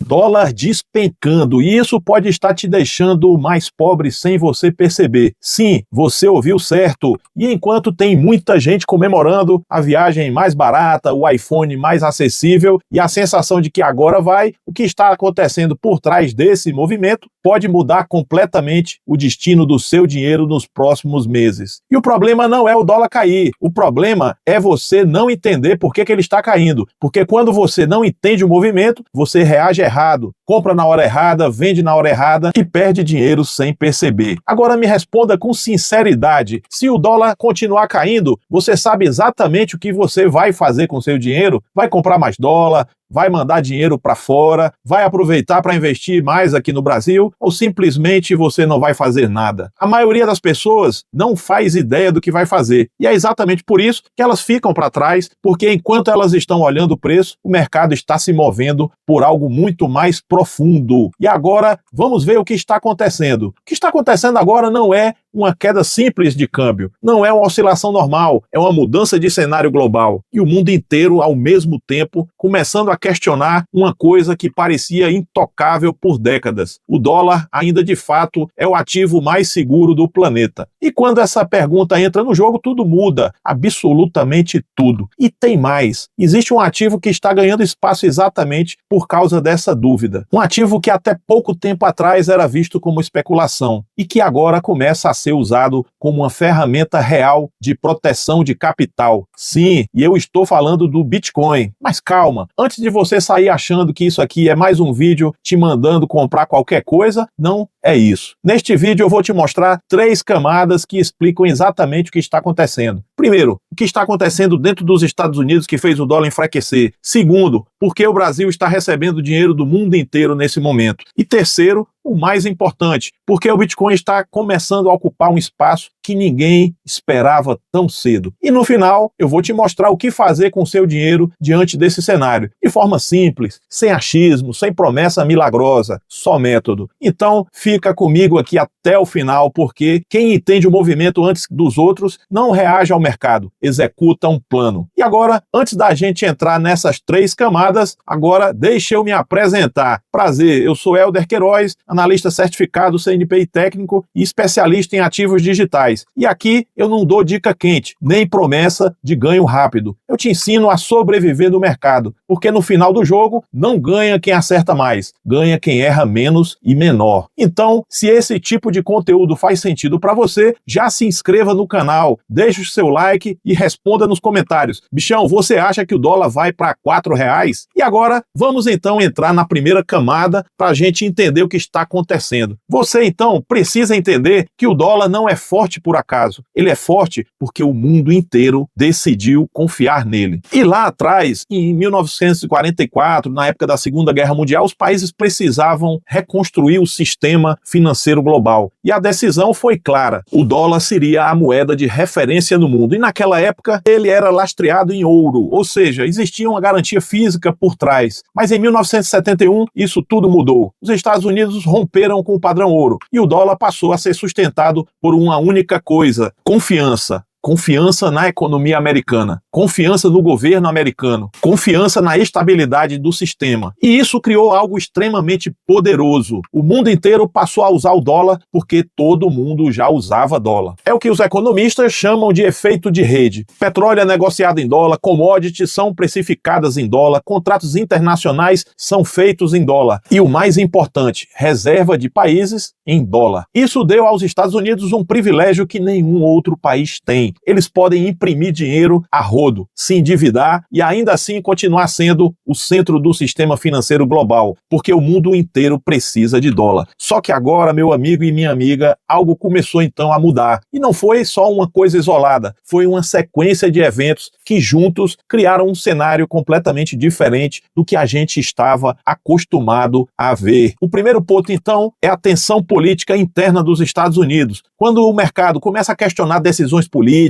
Dólar despencando, e isso pode estar te deixando mais pobre sem você perceber. Sim, você ouviu certo. E enquanto tem muita gente comemorando a viagem mais barata, o iPhone mais acessível e a sensação de que agora vai, o que está acontecendo por trás desse movimento pode mudar completamente o destino do seu dinheiro nos próximos meses. E o problema não é o dólar cair, o problema é você não entender por que ele está caindo. Porque quando você não entende o movimento, você reage errado, compra na hora errada, vende na hora errada e perde dinheiro sem perceber. Agora me responda com sinceridade, se o dólar continuar caindo, você sabe exatamente o que você vai fazer com seu dinheiro? Vai comprar mais dólar? Vai mandar dinheiro para fora? Vai aproveitar para investir mais aqui no Brasil? Ou simplesmente você não vai fazer nada? A maioria das pessoas não faz ideia do que vai fazer. E é exatamente por isso que elas ficam para trás, porque enquanto elas estão olhando o preço, o mercado está se movendo por algo muito mais profundo. E agora, vamos ver o que está acontecendo. O que está acontecendo agora não é uma queda simples de câmbio, não é uma oscilação normal, é uma mudança de cenário global. E o mundo inteiro, ao mesmo tempo, começando a questionar uma coisa que parecia intocável por décadas. O dólar ainda de fato é o ativo mais seguro do planeta. E quando essa pergunta entra no jogo, tudo muda, absolutamente tudo. E tem mais, existe um ativo que está ganhando espaço exatamente por causa dessa dúvida. Um ativo que até pouco tempo atrás era visto como especulação e que agora começa a ser usado como uma ferramenta real de proteção de capital. Sim, e eu estou falando do Bitcoin. Mas calma, antes de você sair achando que isso aqui é mais um vídeo te mandando comprar qualquer coisa, não é isso. Neste vídeo eu vou te mostrar 3 camadas que explicam exatamente o que está acontecendo. Primeiro, o que está acontecendo dentro dos Estados Unidos que fez o dólar enfraquecer. Segundo, por que o Brasil está recebendo dinheiro do mundo inteiro nesse momento. E terceiro, o mais importante, porque o Bitcoin está começando a ocupar um espaço que ninguém esperava tão cedo. E no final, eu vou te mostrar o que fazer com o seu dinheiro diante desse cenário. De forma simples, sem achismo, sem promessa milagrosa, só método. Então, fica comigo aqui até o final, porque quem entende o movimento antes dos outros não reage ao mercado, executa um plano. E agora, antes da gente entrar nessas 3 camadas, agora deixa eu me apresentar. Prazer, eu sou Hélder Queiroz, analista certificado CNPI técnico e especialista em ativos digitais. E aqui eu não dou dica quente, nem promessa de ganho rápido. Eu te ensino a sobreviver no mercado, porque no final do jogo não ganha quem acerta mais, ganha quem erra menos e menor. Então, se esse tipo de conteúdo faz sentido para você, já se inscreva no canal, deixe o seu like e responda nos comentários. Bichão, você acha que o dólar vai para R$4? E agora, vamos então entrar na primeira camada para a gente entender o que está acontecendo. Você então precisa entender que o dólar não é forte por acaso. Ele é forte porque o mundo inteiro decidiu confiar nele. E lá atrás, em 1944, na época da Segunda Guerra Mundial, os países precisavam reconstruir o sistema financeiro global. E a decisão foi clara. O dólar seria a moeda de referência no mundo. E naquela época, ele era lastreado em ouro, ou seja, existia uma garantia física por trás. Mas em 1971, isso tudo mudou. Os Estados Unidos romperam com o padrão ouro e o dólar passou a ser sustentado por uma única coisa: confiança. Confiança na economia americana, confiança no governo americano, confiança na estabilidade do sistema. E isso criou algo extremamente poderoso. O mundo inteiro passou a usar o dólar porque todo mundo já usava dólar. É o que os economistas chamam de efeito de rede. Petróleo é negociado em dólar, commodities são precificadas em dólar, contratos internacionais são feitos em dólar. E o mais importante, reserva de países em dólar. Isso deu aos Estados Unidos um privilégio que nenhum outro país tem. Eles podem imprimir dinheiro a rodo, se endividar e ainda assim continuar sendo o centro do sistema financeiro global, porque o mundo inteiro precisa de dólar. Só que agora, meu amigo e minha amiga, algo começou então a mudar. E não foi só uma coisa isolada, foi uma sequência de eventos que juntos criaram um cenário completamente diferente do que a gente estava acostumado a ver. O primeiro ponto então é a tensão política interna dos Estados Unidos. Quando o mercado começa a questionar decisões políticas,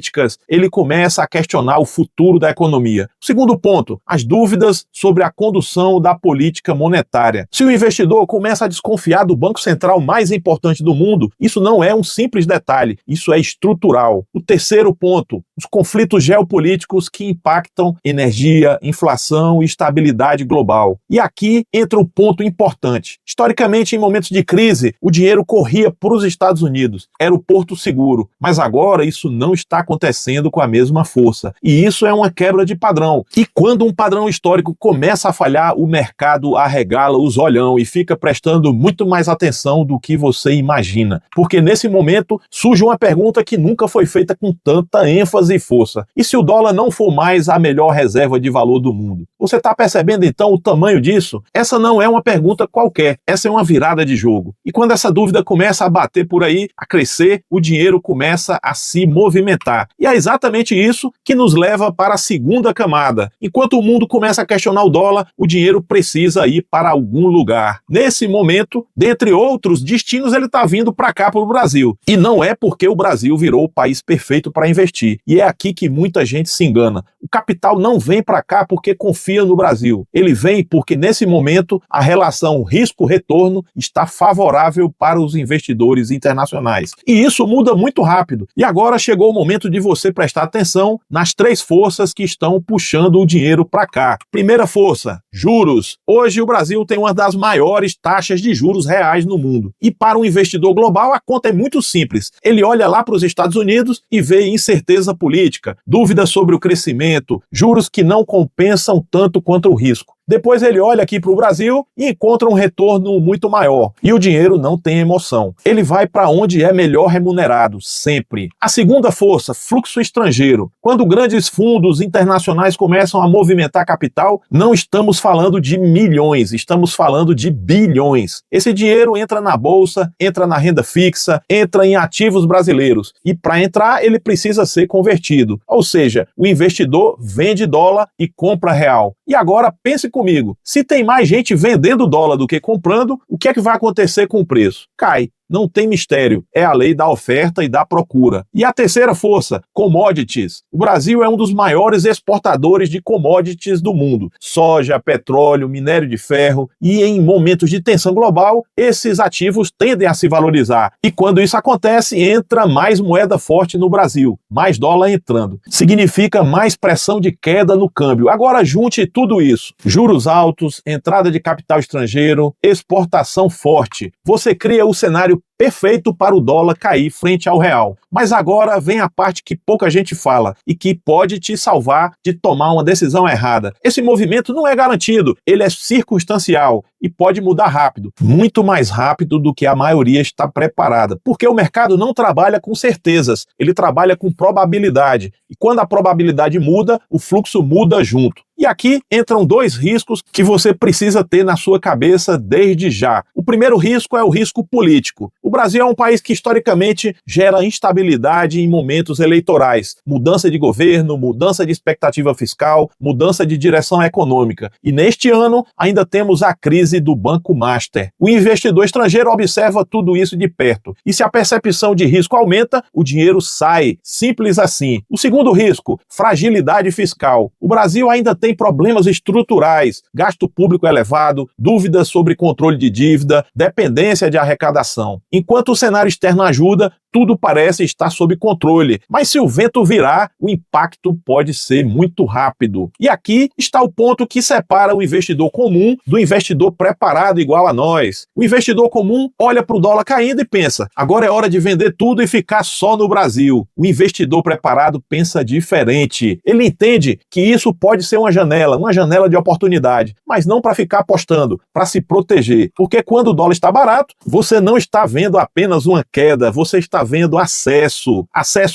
ele começa a questionar o futuro da economia. O segundo ponto, as dúvidas sobre a condução da política monetária. Se o investidor começa a desconfiar do Banco Central mais importante do mundo, isso não é um simples detalhe, isso é estrutural. O terceiro ponto, os conflitos geopolíticos que impactam energia, inflação e estabilidade global. E aqui entra um ponto importante. Historicamente, em momentos de crise, o dinheiro corria para os Estados Unidos, era o porto seguro, mas agora isso não está acontecendo com a mesma força. E isso é uma quebra de padrão. E quando um padrão histórico começa a falhar, o mercado arregala os olhão e fica prestando muito mais atenção do que você imagina. Porque nesse momento surge uma pergunta que nunca foi feita com tanta ênfase e força. E se o dólar não for mais a melhor reserva de valor do mundo? Você está percebendo então o tamanho disso? Essa não é uma pergunta qualquer, essa é uma virada de jogo. E quando essa dúvida começa a bater por aí, a crescer, o dinheiro começa a se movimentar. E é exatamente isso que nos leva para a segunda camada. Enquanto o mundo começa a questionar o dólar, o dinheiro precisa ir para algum lugar. Nesse momento, dentre outros destinos, ele está vindo para cá, para o Brasil. E não é porque o Brasil virou o país perfeito para investir. E é aqui que muita gente se engana. O capital não vem para cá porque confia no Brasil. Ele vem porque, nesse momento, a relação risco-retorno está favorável para os investidores internacionais. E isso muda muito rápido. E agora chegou o momento de você prestar atenção nas três forças que estão puxando o dinheiro para cá. Primeira força, juros. Hoje o Brasil tem uma das maiores taxas de juros reais no mundo. E para um investidor global, a conta é muito simples. Ele olha lá para os Estados Unidos e vê incerteza política, dúvidas sobre o crescimento, juros que não compensam tanto quanto o risco. Depois ele olha aqui para o Brasil e encontra um retorno muito maior. E o dinheiro não tem emoção. Ele vai para onde é melhor remunerado, sempre. A segunda força, fluxo estrangeiro. Quando grandes fundos internacionais começam a movimentar capital, não estamos falando de milhões, estamos falando de bilhões. Esse dinheiro entra na bolsa, entra na renda fixa, entra em ativos brasileiros. E para entrar, ele precisa ser convertido. Ou seja, o investidor vende dólar e compra real. E agora pense comigo, se tem mais gente vendendo dólar do que comprando, o que é que vai acontecer com o preço? Cai. Não tem mistério, é a lei da oferta e da procura. E a terceira força, commodities. O Brasil é um dos maiores exportadores de commodities do mundo. Soja, petróleo, minério de ferro. E em momentos de tensão global, esses ativos tendem a se valorizar. E quando isso acontece, entra mais moeda forte no Brasil. Mais dólar entrando. Significa mais pressão de queda no câmbio. Agora junte tudo isso. Juros altos, entrada de capital estrangeiro, exportação forte. Você cria o cenário perfeito para o dólar cair frente ao real. Mas agora vem a parte que pouca gente fala e que pode te salvar de tomar uma decisão errada. Esse movimento não é garantido, ele é circunstancial e pode mudar rápido, muito mais rápido do que a maioria está preparada, porque o mercado não trabalha com certezas, ele trabalha com probabilidade. E quando a probabilidade muda, o fluxo muda junto. E aqui entram dois riscos que você precisa ter na sua cabeça desde já. O primeiro risco é o risco político. O Brasil é um país que historicamente gera instabilidade em momentos eleitorais. Mudança de governo, mudança de expectativa fiscal, mudança de direção econômica. E neste ano ainda temos a crise do Banco Master. O investidor estrangeiro observa tudo isso de perto. E se a percepção de risco aumenta, o dinheiro sai. Simples assim. O segundo risco, fragilidade fiscal. O Brasil ainda tem problemas estruturais, gasto público elevado, dúvidas sobre controle de dívida, dependência de arrecadação. Enquanto o cenário externo ajuda, tudo parece estar sob controle. Mas se o vento virar, o impacto pode ser muito rápido. E aqui está o ponto que separa o investidor comum do investidor preparado igual a nós. O investidor comum olha para o dólar caindo e pensa, agora é hora de vender tudo e ficar só no Brasil. O investidor preparado pensa diferente. Ele entende que isso pode ser uma janela de oportunidade, mas não para ficar apostando, para se proteger. Porque quando o dólar está barato, você não está vendo apenas uma queda, você está vendo acesso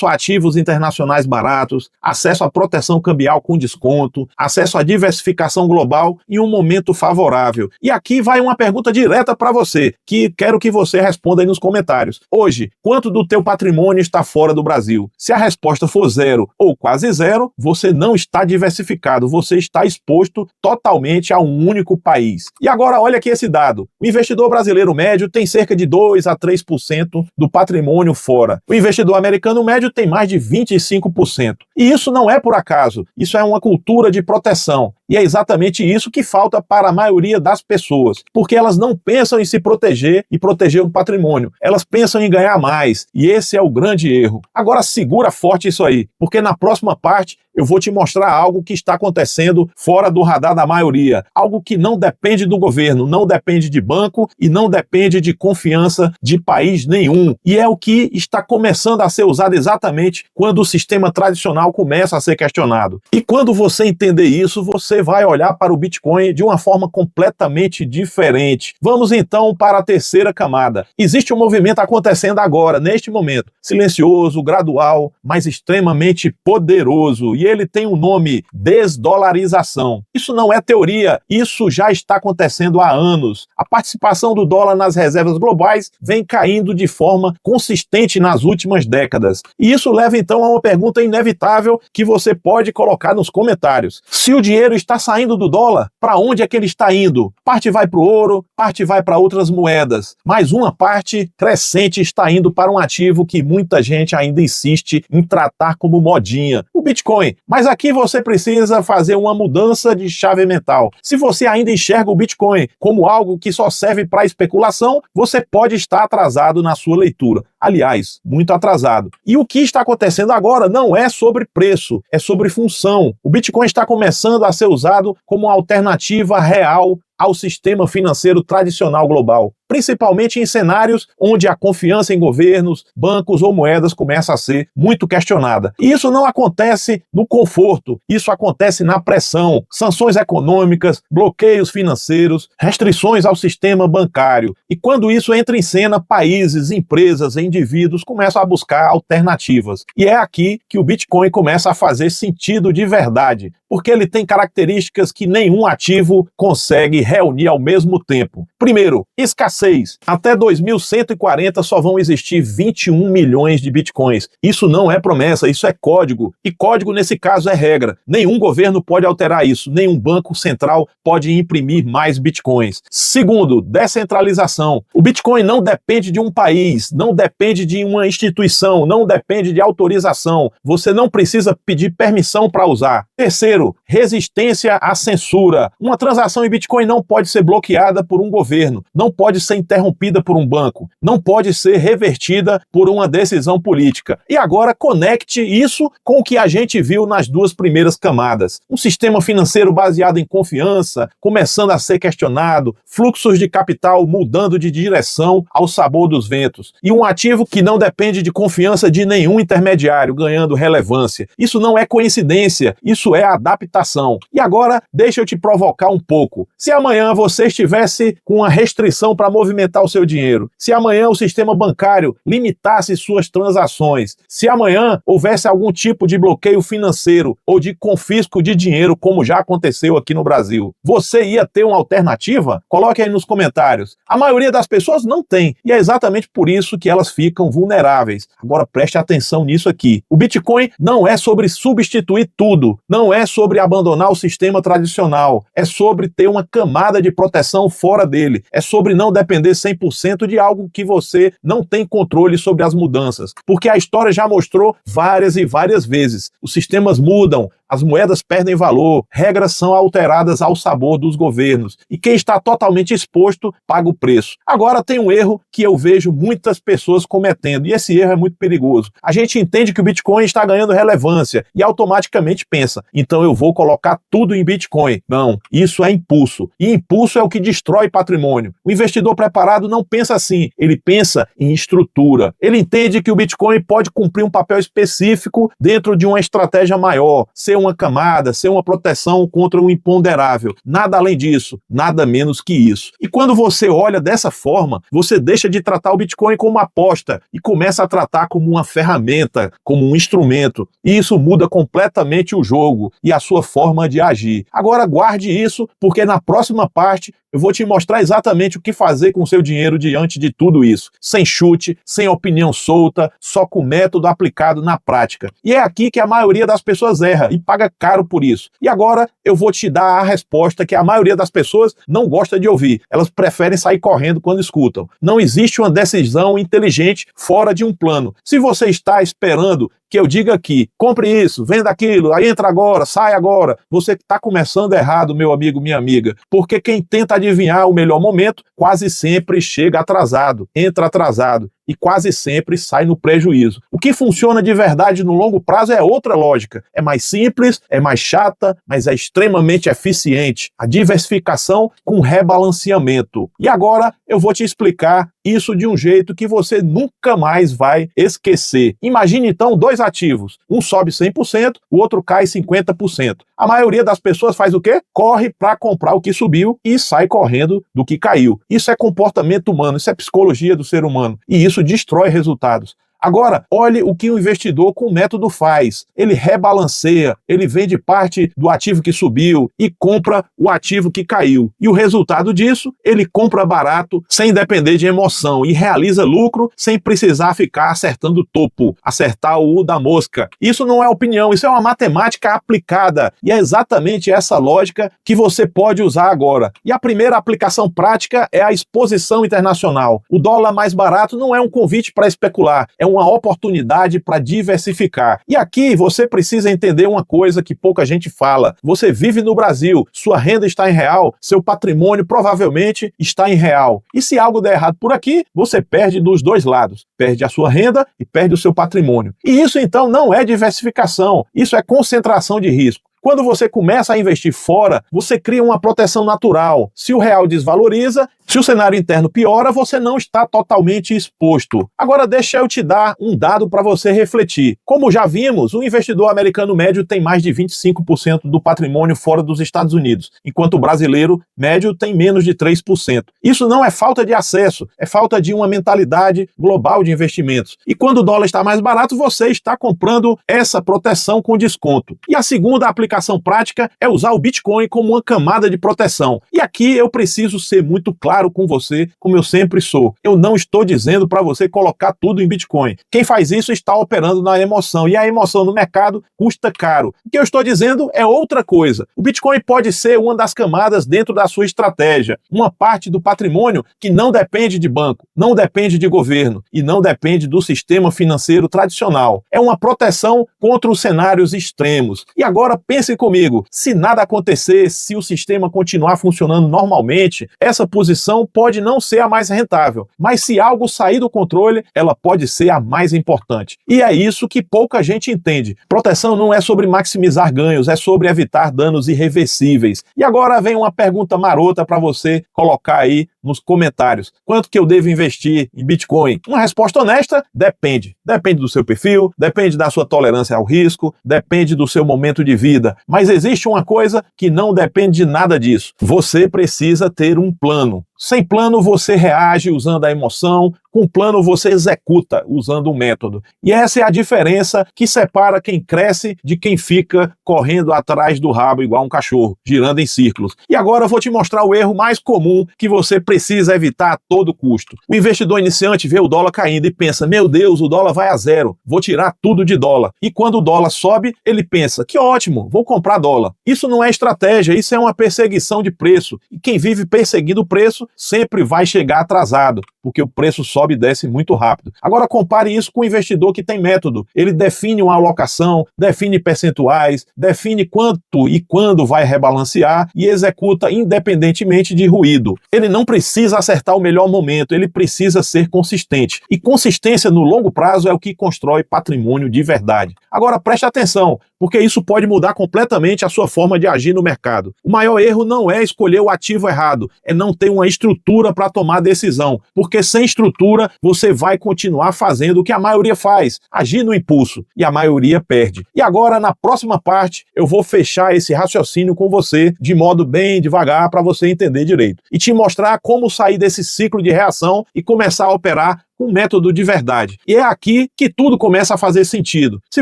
a ativos internacionais baratos, acesso à proteção cambial com desconto, acesso à diversificação global em um momento favorável. E aqui vai uma pergunta direta para você, que quero que você responda aí nos comentários. Hoje, quanto do teu patrimônio está fora do Brasil? Se a resposta for zero ou quase zero, você não está diversificado, você está exposto totalmente a um único país. E agora olha aqui esse dado. O investidor investidor brasileiro médio tem cerca de 2 a 3% do patrimônio fora. O investidor americano médio tem mais de 25%. E isso não é por acaso, isso é uma cultura de proteção. E é exatamente isso que falta para a maioria das pessoas, porque elas não pensam em se proteger e proteger o patrimônio, elas pensam em ganhar mais, e esse é o grande erro. Agora segura forte isso aí, porque na próxima parte eu vou te mostrar algo que está acontecendo fora do radar da maioria, algo que não depende do governo, não depende de banco e não depende de confiança de país nenhum. E é o que está começando a ser usado exatamente quando o sistema tradicional começa a ser questionado. E quando você entender isso, você vai olhar para o Bitcoin de uma forma completamente diferente. Vamos então para a terceira camada. Existe um movimento acontecendo agora, neste momento, silencioso, gradual, mas extremamente poderoso. E ele tem um nome: desdolarização. Isso não é teoria, isso já está acontecendo há anos. A participação do dólar nas reservas globais vem caindo de forma consistente nas últimas décadas. E isso leva então a uma pergunta inevitável que você pode colocar nos comentários. Se o dinheiro está saindo do dólar, para onde é que ele está indo? Parte vai para o ouro, parte vai para outras moedas, mas uma parte crescente está indo para um ativo que muita gente ainda insiste em tratar como modinha: o Bitcoin. Mas aqui você precisa fazer uma mudança de chave mental. Se você ainda enxerga o Bitcoin como algo que só serve para especulação, você pode estar atrasado na sua leitura. Aliás, muito atrasado. E o que está acontecendo agora não é sobre preço, é sobre função. O Bitcoin está começando a ser usado como uma alternativa real ao sistema financeiro tradicional global, principalmente em cenários onde a confiança em governos, bancos ou moedas começa a ser muito questionada. E isso não acontece no conforto, isso acontece na pressão, sanções econômicas, bloqueios financeiros, restrições ao sistema bancário. E quando isso entra em cena, países, empresas e indivíduos começam a buscar alternativas. E é aqui que o Bitcoin começa a fazer sentido de verdade, porque ele tem características que nenhum ativo consegue reunir ao mesmo tempo. Primeiro, escassez. Até 2140 só vão existir 21 milhões de bitcoins. Isso não é promessa, isso é código. E código, nesse caso, é regra. Nenhum governo pode alterar isso, nenhum banco central pode imprimir mais bitcoins. Segundo, descentralização. O Bitcoin não depende de um país, não depende de uma instituição, não depende de autorização. Você não precisa pedir permissão para usar. Terceiro, resistência à censura. Uma transação em Bitcoin não pode ser bloqueada por um governo, não pode ser interrompida por um banco, não pode ser revertida por uma decisão política. E agora conecte isso com o que a gente viu nas duas primeiras camadas. Um sistema financeiro baseado em confiança, começando a ser questionado, fluxos de capital mudando de direção ao sabor dos ventos, e um ativo que não depende de confiança de nenhum intermediário, ganhando relevância. Isso não é coincidência, isso é adaptação. E agora, deixa eu te provocar um pouco. Se amanhã você estivesse com uma restrição para movimentar o seu dinheiro, se amanhã o sistema bancário limitasse suas transações, se amanhã houvesse algum tipo de bloqueio financeiro ou de confisco de dinheiro, como já aconteceu aqui no Brasil, você ia ter uma alternativa? Coloque aí nos comentários. A maioria das pessoas não tem, e é exatamente por isso que elas ficam vulneráveis. Agora preste atenção nisso aqui. O Bitcoin não é sobre substituir tudo, não é sobre abandonar o sistema tradicional, é sobre ter uma camada de proteção fora dele, é sobre não depender 100% de algo que você não tem controle sobre as mudanças, porque a história já mostrou várias e várias vezes. Os sistemas mudam, as moedas perdem valor, regras são alteradas ao sabor dos governos, e quem está totalmente exposto paga o preço. Agora tem um erro que eu vejo muitas pessoas cometendo, e esse erro é muito perigoso. A gente entende que o Bitcoin está ganhando relevância e automaticamente pensa: então eu vou colocar tudo em Bitcoin. Não, isso é impulso, e impulso é o que destrói patrimônio. O investidor preparado não pensa assim, ele pensa em estrutura. Ele entende que o Bitcoin pode cumprir um papel específico dentro de uma estratégia maior, ser uma camada, ser uma proteção contra o imponderável. Nada além disso, nada menos que isso. E quando você olha dessa forma, você deixa de tratar o Bitcoin como uma aposta e começa a tratar como uma ferramenta, como um instrumento. E isso muda completamente o jogo e a sua forma de agir. Agora guarde isso, porque na próxima parte eu vou te mostrar exatamente o que fazer com o seu dinheiro diante de tudo isso. Sem chute, sem opinião solta, só com método aplicado na prática. E é aqui que a maioria das pessoas erra e paga caro por isso. E agora eu vou te dar a resposta que a maioria das pessoas não gosta de ouvir. Elas preferem sair correndo quando escutam. Não existe uma decisão inteligente fora de um plano. Se você está esperando que eu diga aqui, compre isso, venda aquilo, aí entra agora, sai agora, você está começando errado, meu amigo, minha amiga, porque quem tenta adivinhar o melhor momento quase sempre chega atrasado, entra atrasado e quase sempre sai no prejuízo. O que funciona de verdade no longo prazo é outra lógica. É mais simples, é mais chata, mas é extremamente eficiente. A diversificação com rebalanceamento. E agora eu vou te explicar isso de um jeito que você nunca mais vai esquecer. Imagine então dois ativos. Um sobe 100%, o outro cai 50%. A maioria das pessoas faz o quê? Corre para comprar o que subiu e sai correndo do que caiu. Isso é comportamento humano, isso é psicologia do ser humano. E isso destrói resultados. Agora, olhe o que o investidor com o método faz. Ele rebalanceia, ele vende parte do ativo que subiu e compra o ativo que caiu. E o resultado disso, ele compra barato, sem depender de emoção e realiza lucro sem precisar ficar acertando o topo, acertar o U da mosca. Isso não é opinião, isso é uma matemática aplicada. E é exatamente essa lógica que você pode usar agora. E a primeira aplicação prática é a exposição internacional. O dólar mais barato não é um convite para especular, é uma oportunidade para diversificar. E aqui você precisa entender uma coisa que pouca gente fala. Você vive no Brasil, sua renda está em real, seu patrimônio provavelmente está em real. E se algo der errado por aqui, você perde dos dois lados. Perde a sua renda e perde o seu patrimônio. E isso então não é diversificação, isso é concentração de risco. Quando você começa a investir fora, você cria uma proteção natural. Se o real desvaloriza, se o cenário interno piora, você não está totalmente exposto. Agora deixa eu te dar um dado para você refletir. Como já vimos, o investidor americano médio tem mais de 25% do patrimônio fora dos Estados Unidos, enquanto o brasileiro médio tem menos de 3%. Isso não é falta de acesso, é falta de uma mentalidade global de investimentos. E quando o dólar está mais barato, você está comprando essa proteção com desconto. E a segunda aplicação prática é usar o Bitcoin como uma camada de proteção. E aqui eu preciso ser muito claro com você, como eu sempre sou. Eu não estou dizendo para você colocar tudo em Bitcoin. Quem faz isso está operando na emoção, e a emoção no mercado custa caro. O que eu estou dizendo é outra coisa. O Bitcoin pode ser uma das camadas dentro da sua estratégia, uma parte do patrimônio que não depende de banco, não depende de governo e não depende do sistema financeiro tradicional. É uma proteção contra os cenários extremos. E agora pense comigo, se nada acontecer, se o sistema continuar funcionando normalmente, essa posição pode não ser a mais rentável, mas se algo sair do controle, ela pode ser a mais importante. E é isso que pouca gente entende. Proteção não é sobre maximizar ganhos, é sobre evitar danos irreversíveis. E agora vem uma pergunta marota para você colocar aí nos comentários. Quanto que eu devo investir em Bitcoin? Uma resposta honesta? Depende. Depende do seu perfil, depende da sua tolerância ao risco, depende do seu momento de vida. Mas existe uma coisa que não depende de nada disso. Você precisa ter um plano. Sem plano, você reage usando a emoção, com plano você executa usando um método. E essa é a diferença que separa quem cresce de quem fica correndo atrás do rabo igual um cachorro, girando em círculos. E agora eu vou te mostrar o erro mais comum que você precisa evitar a todo custo. O investidor iniciante vê o dólar caindo e pensa, meu Deus, o dólar vai a zero, vou tirar tudo de dólar. E quando o dólar sobe, ele pensa, que ótimo, vou comprar dólar. Isso não é estratégia, isso é uma perseguição de preço. E quem vive perseguindo o preço sempre vai chegar atrasado, porque o preço sobe e desce muito rápido. Agora compare isso com o investidor que tem método. Ele define uma alocação, define percentuais, define quanto e quando vai rebalancear e executa independentemente de ruído. Ele não precisa acertar o melhor momento, ele precisa ser consistente. E consistência no longo prazo é o que constrói patrimônio de verdade. Agora preste atenção, porque isso pode mudar completamente a sua forma de agir no mercado. O maior erro não é escolher o ativo errado, é não ter uma estrutura para tomar decisão, porque sem estrutura você vai continuar fazendo o que a maioria faz, agir no impulso, e a maioria perde. E agora, na próxima parte, eu vou fechar esse raciocínio com você de modo bem devagar para você entender direito, e te mostrar como sair desse ciclo de reação e começar a operar um método de verdade. E é aqui que tudo começa a fazer sentido. Se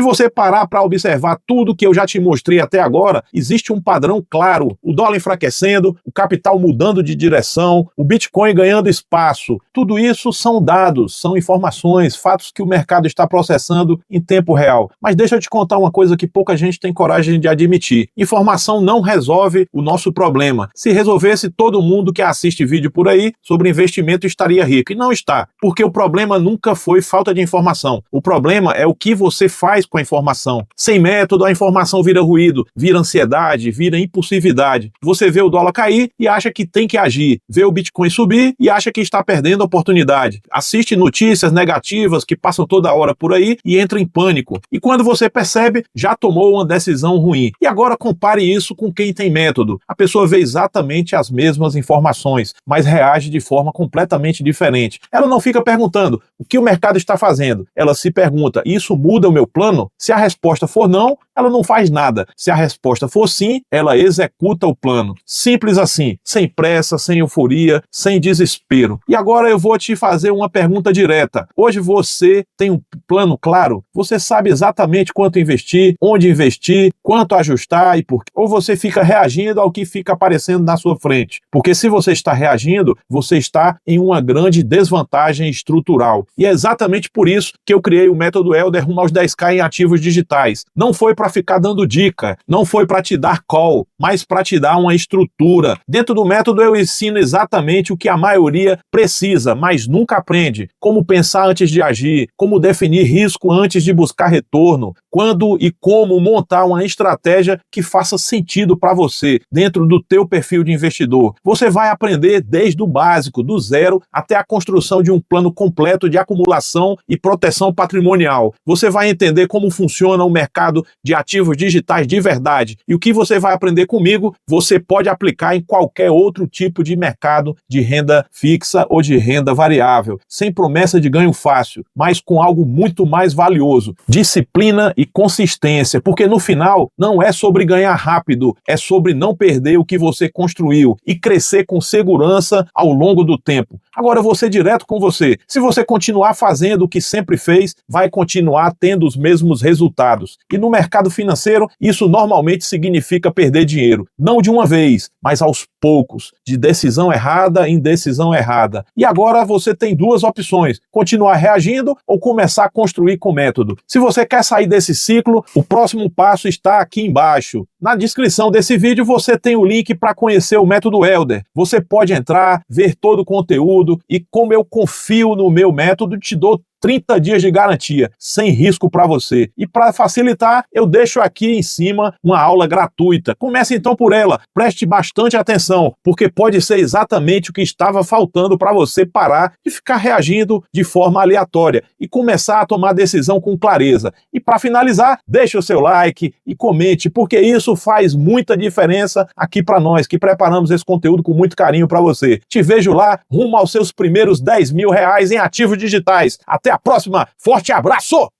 você parar para observar tudo que eu já te mostrei até agora, existe um padrão claro: o dólar enfraquecendo, o capital mudando de direção, o Bitcoin ganhando espaço. Tudo isso são dados, são informações, fatos que o mercado está processando em tempo real. Mas deixa eu te contar uma coisa que pouca gente tem coragem de admitir: informação não resolve o nosso problema. Se resolvesse, todo mundo que assiste vídeo por aí sobre investimento estaria rico. E não está, porque o problema nunca foi falta de informação. O problema é o que você faz com a informação. Sem método, a informação vira ruído, vira ansiedade, vira impulsividade. Você vê o dólar cair e acha que tem que agir. Vê o Bitcoin subir e acha que está perdendo a oportunidade. Assiste notícias negativas que passam toda hora por aí e entra em pânico. E quando você percebe, já tomou uma decisão ruim. E agora compare isso com quem tem método. A pessoa vê exatamente as mesmas informações, mas reage de forma completamente diferente. Ela não fica perguntando o que o mercado está fazendo. Ela se pergunta: isso muda o meu plano? Se a resposta for não, ela não faz nada. Se a resposta for sim, ela executa o plano. Simples assim, sem pressa, sem euforia, sem desespero. E agora eu vou te fazer uma pergunta direta. Hoje você tem um plano claro? Você sabe exatamente quanto investir, onde investir, quanto ajustar e por quê? Ou você fica reagindo ao que fica aparecendo na sua frente? Porque se você está reagindo, você está em uma grande desvantagem estrutural. E é exatamente por isso que eu criei o método Elder rumo aos 10K em ativos digitais. Não foi para ficar dando dica, não foi para te dar call, mas para te dar uma estrutura. Dentro do método eu ensino exatamente o que a maioria precisa, mas nunca aprende. Como pensar antes de agir, como definir risco antes de buscar retorno, quando e como montar uma estratégia que faça sentido para você dentro do teu perfil de investidor. Você vai aprender desde o básico, do zero, até a construção de um plano completo de acumulação e proteção patrimonial. Você vai entender como funciona o mercado de ativos digitais de verdade. E o que você vai aprender comigo, você pode aplicar em qualquer outro tipo de mercado de renda fixa ou de renda variável, sem promessa de ganho fácil, mas com algo muito mais valioso: disciplina e consistência, porque no final não é sobre ganhar rápido, é sobre não perder o que você construiu e crescer com segurança ao longo do tempo. Agora eu vou ser direto com você: se você continuar fazendo o que sempre fez, vai continuar tendo os mesmos resultados. E no mercado financeiro, isso normalmente significa perder dinheiro, não de uma vez, mas aos poucos, de decisão errada em decisão errada. E agora você tem duas opções: continuar reagindo ou começar a construir com método. Se você quer sair desse ciclo, o próximo passo está aqui embaixo. Na descrição desse vídeo você tem o link para conhecer o método Elder. Você pode entrar, ver todo o conteúdo e, como eu confio no meu método, te dou 30 dias de garantia, sem risco para você. E para facilitar, eu deixo aqui em cima uma aula gratuita. Comece então por ela, preste bastante atenção, porque pode ser exatamente o que estava faltando para você parar de ficar reagindo de forma aleatória e começar a tomar decisão com clareza. E para finalizar, deixe o seu like e comente, porque isso faz muita diferença aqui para nós, que preparamos esse conteúdo com muito carinho para você. Te vejo lá, rumo aos seus primeiros R$10 mil em ativos digitais. Até a próxima, forte abraço!